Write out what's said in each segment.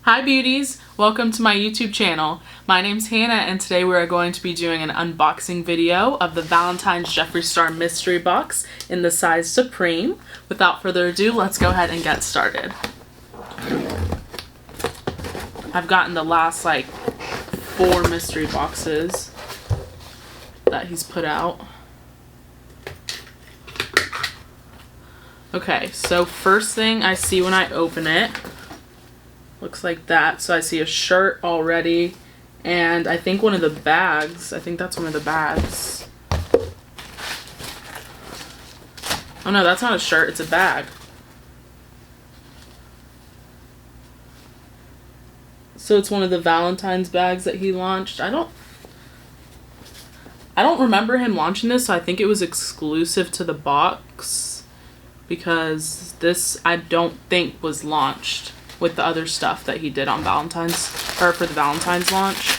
Hi beauties, welcome to my YouTube channel. My name's Hannah and today we're going to be doing an unboxing video of the Valentine's Jeffree Star mystery box in the size Supreme. Without further ado, let's go ahead and get started. I've gotten the last like 4 mystery boxes that he's put out. Okay, so first thing I see when I open it, looks like that. So I see a shirt already, and I think one of the bags. I think that's one of the bags. Oh no, that's not a shirt, it's a bag. So it's one of the Valentine's bags that he launched. I don't remember him launching this, so I think it was exclusive to the box, because this I don't think was launched with the other stuff that he did on Valentine's, or for the Valentine's launch.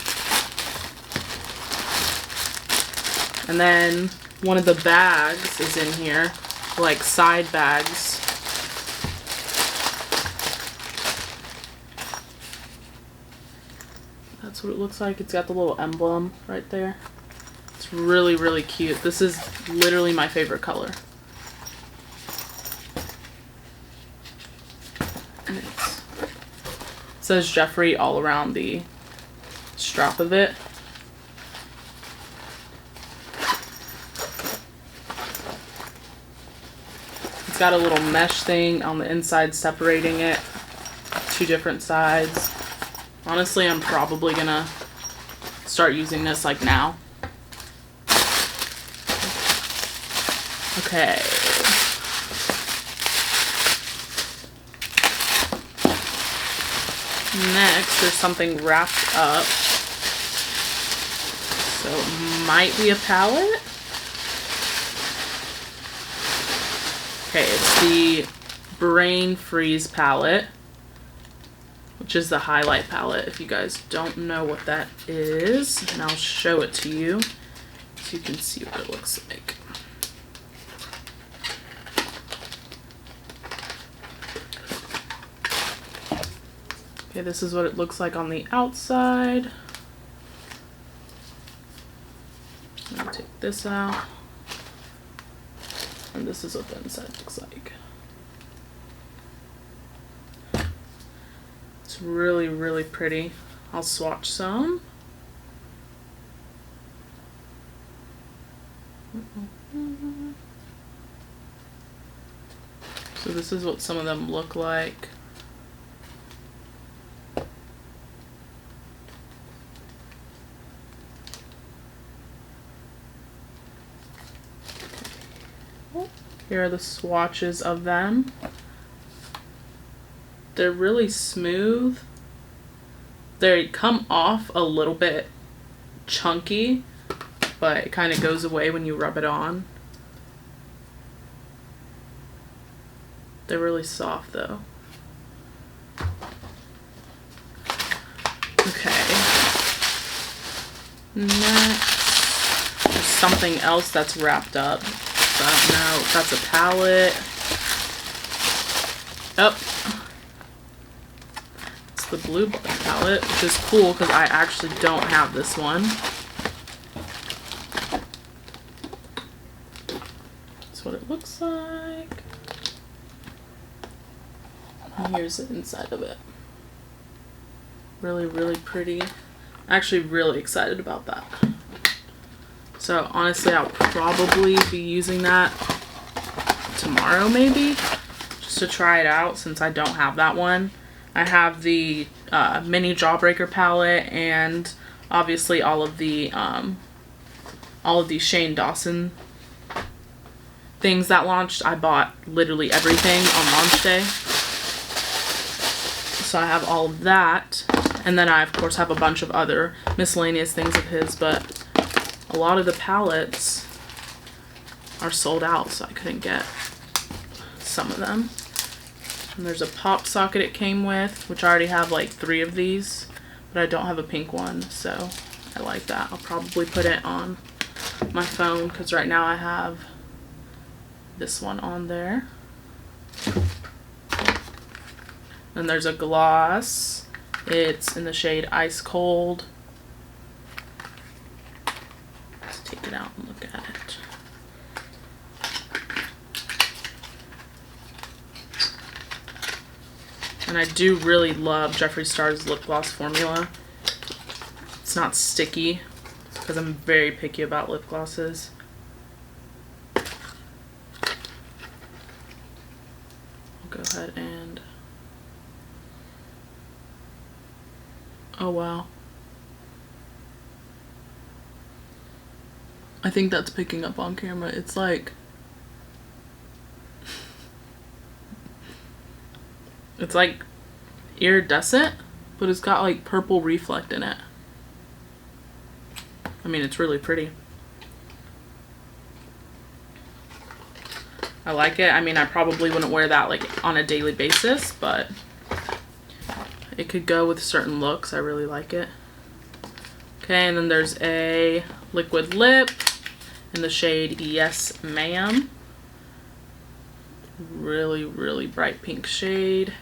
And then one of the bags is in here, like side bags. That's what it looks like. It's got the little emblem right there. It's really, really cute. This is literally my favorite color. And it says Jeffree all around the strap of it. It's got a little mesh thing on the inside separating it, 2 different sides. Honestly, I'm probably gonna start using this like now. Okay. Next, there's something wrapped up. So it might be a palette. Okay, it's the Brain Freeze palette, which is the highlight palette. If you guys don't know what that is, and I'll show it to you so you can see what it looks like. Okay, this is what it looks like on the outside. I'm gonna take this out. And this is what the inside looks like. It's really, really pretty. I'll swatch some. So this is what some of them look like. Here are the swatches of them. They're really smooth. They come off a little bit chunky, but it kind of goes away when you rub it on. They're really soft though. Okay. Next, there's something else that's wrapped up. I don't know if that's a palette. Oh. It's the blue palette, which is cool because I actually don't have this one. That's what it looks like. And here's the inside of it. Really, really pretty. Actually really excited about that. So honestly, I'll probably be using that tomorrow maybe, just to try it out since I don't have that one. I have the mini Jawbreaker palette and obviously all of the Shane Dawson things that launched. I bought literally everything on launch day. So I have all of that. And then I of course have a bunch of other miscellaneous things of his, but a lot of the palettes are sold out, so I couldn't get some of them. And there's a pop socket it came with, which I already have like 3 of these, but I don't have a pink one, so I like that. I'll probably put it on my phone because right now I have this one on there. Then there's a gloss. It's in the shade Ice Cold. Let's take it out and look at it. And I do really love Jeffree Star's lip gloss formula. It's not sticky because I'm very picky about lip glosses. I'll go ahead and... Oh wow. I think that's picking up on camera. It's like... It's like iridescent, but it's got like purple reflect in it. I mean, it's really pretty. I like it. I mean, I probably wouldn't wear that like on a daily basis, but it could go with certain looks. I really like it. Okay, and then there's a liquid lip in the shade Yes Ma'am. Really, really bright pink shade.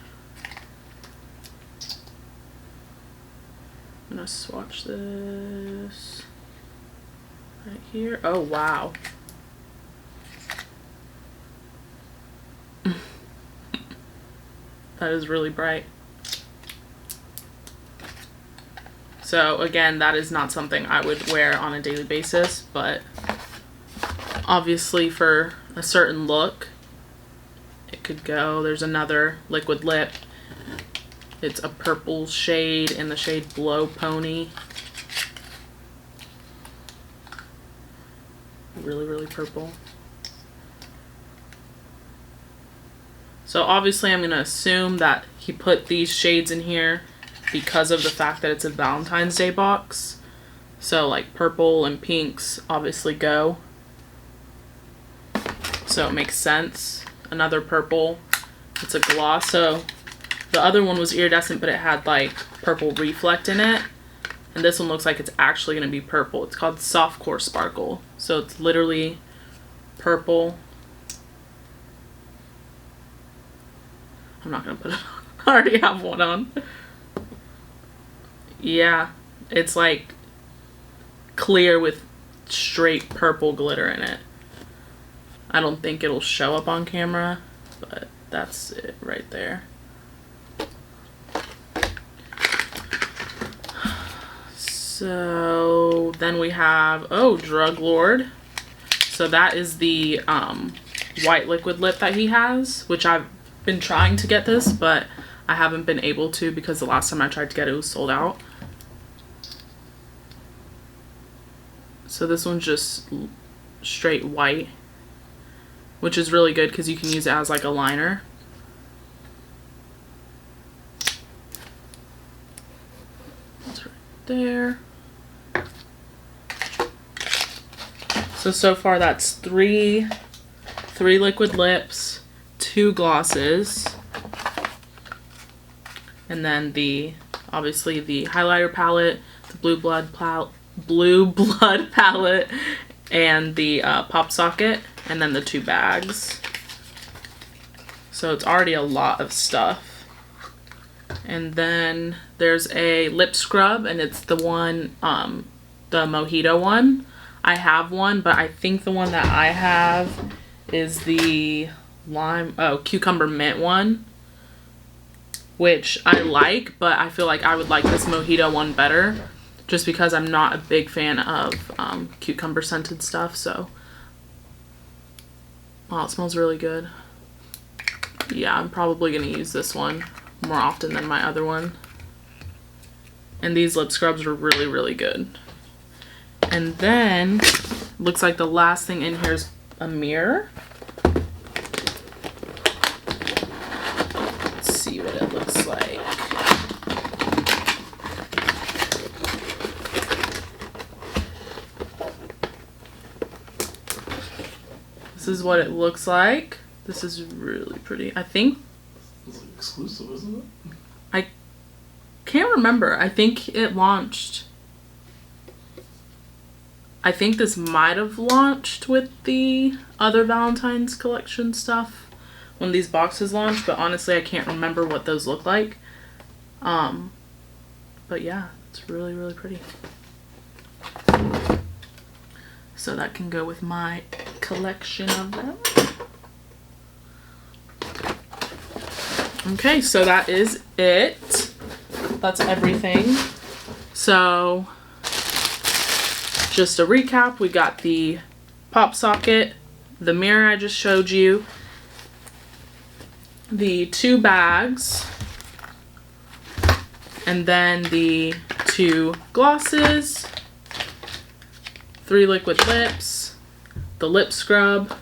I'm gonna swatch this right here. Oh wow. That is really bright. So again, that is not something I would wear on a daily basis, but obviously for a certain look, it could go. There's another liquid lip. It's a purple shade in the shade Blow Pony. Really, really purple. So obviously I'm going to assume that he put these shades in here because of the fact that it's a Valentine's Day box. So like purple and pinks obviously go. So it makes sense. Another purple. It's a gloss. So the other one was iridescent, but it had like purple reflect in it. And this one looks like it's actually going to be purple. It's called Softcore Sparkle. So it's literally purple. I'm not going to put it on. I already have one on. Yeah, it's like clear with straight purple glitter in it. I don't think it'll show up on camera, but that's it right there. So then we have, oh, Drug Lord. So that is the white liquid lip that he has, which I've been trying to get this, but I haven't been able to because the last time I tried to get it, it was sold out. So this one's just straight white, which is really good because you can use it as like a liner. That's right there. So far that's three liquid lips, 2 glosses, and then obviously the highlighter palette, the Blue Blood palette, and the pop socket, and then the 2 bags. So it's already a lot of stuff. And then there's a lip scrub, and it's the one, the Mojito one. I have one, but I think the one that I have is the cucumber mint one, which I like, but I feel like I would like this Mojito one better just because I'm not a big fan of cucumber scented stuff. So, wow, it smells really good. Yeah, I'm probably going to use this one more often than my other one. And these lip scrubs were really, really good. And then, looks like the last thing in here is a mirror. Let's see what it looks like. This is what it looks like. This is really pretty. I think it's like exclusive, isn't it? I can't remember. I think it launched. I think this might have launched with the other Valentine's collection stuff, when these boxes launch, but honestly I can't remember what those look like. But yeah, it's really, really pretty. So that can go with my collection of them. Okay, so that is it. That's everything. So just a recap, we got the pop socket, the mirror I just showed you, the 2 bags, and then the 2 glosses, 3 liquid lips, the lip scrub,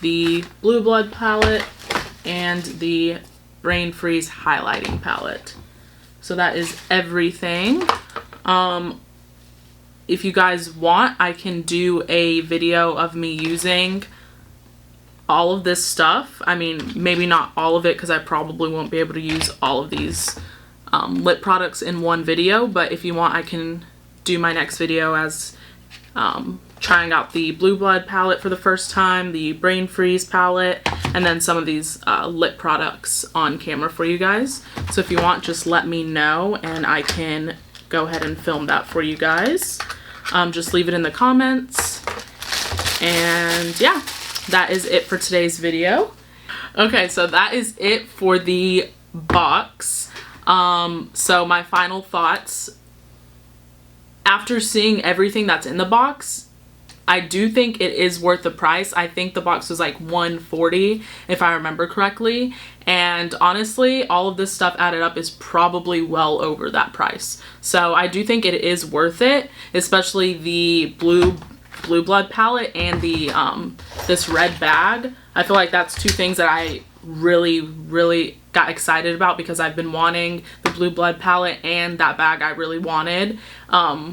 the Blue Blood palette, and the Brain Freeze highlighting palette. So that is everything. If you guys want, I can do a video of me using all of this stuff. I mean, maybe not all of it because I probably won't be able to use all of these lip products in one video, but if you want, I can do my next video as trying out the Blue Blood palette for the first time, the Brain Freeze palette, and then some of these lip products on camera for you guys. So if you want, just let me know and I can go ahead and film that for you guys. Just leave it in the comments. And yeah, that is it for today's video. Okay, so that is it for the box. So my final thoughts. After seeing everything that's in the box, I do think it is worth the price. I think the box was like $140 if I remember correctly. And honestly, all of this stuff added up is probably well over that price. So I do think it is worth it, especially the Blue Blood palette and the this red bag. I feel like that's 2 things that I really got excited about because I've been wanting the Blue Blood palette and that bag I really wanted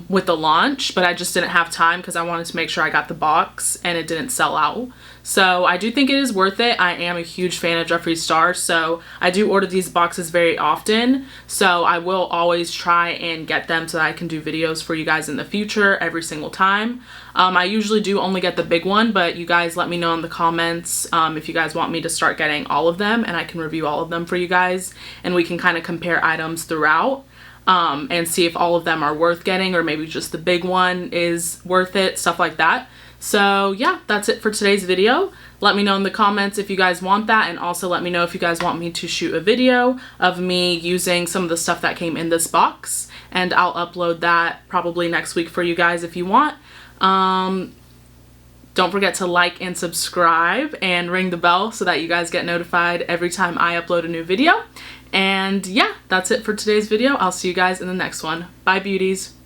with the launch, but I just didn't have time because I wanted to make sure I got the box and it didn't sell out. So I do think it is worth it. I am a huge fan of Jeffree Star, so I do order these boxes very often. So I will always try and get them so that I can do videos for you guys in the future every single time. I usually do only get the big one, but you guys let me know in the comments if you guys want me to start getting all of them, and I can review all of them for you guys, and we can kind of compare items throughout and see if all of them are worth getting, or maybe just the big one is worth it, stuff like that. So yeah, that's it for today's video. Let me know in the comments if you guys want that, and also let me know if you guys want me to shoot a video of me using some of the stuff that came in this box, and I'll upload that probably next week for you guys if you want. Don't forget to like and subscribe and ring the bell so that you guys get notified every time I upload a new video. And yeah, that's it for today's video. I'll see you guys in the next one. Bye, beauties.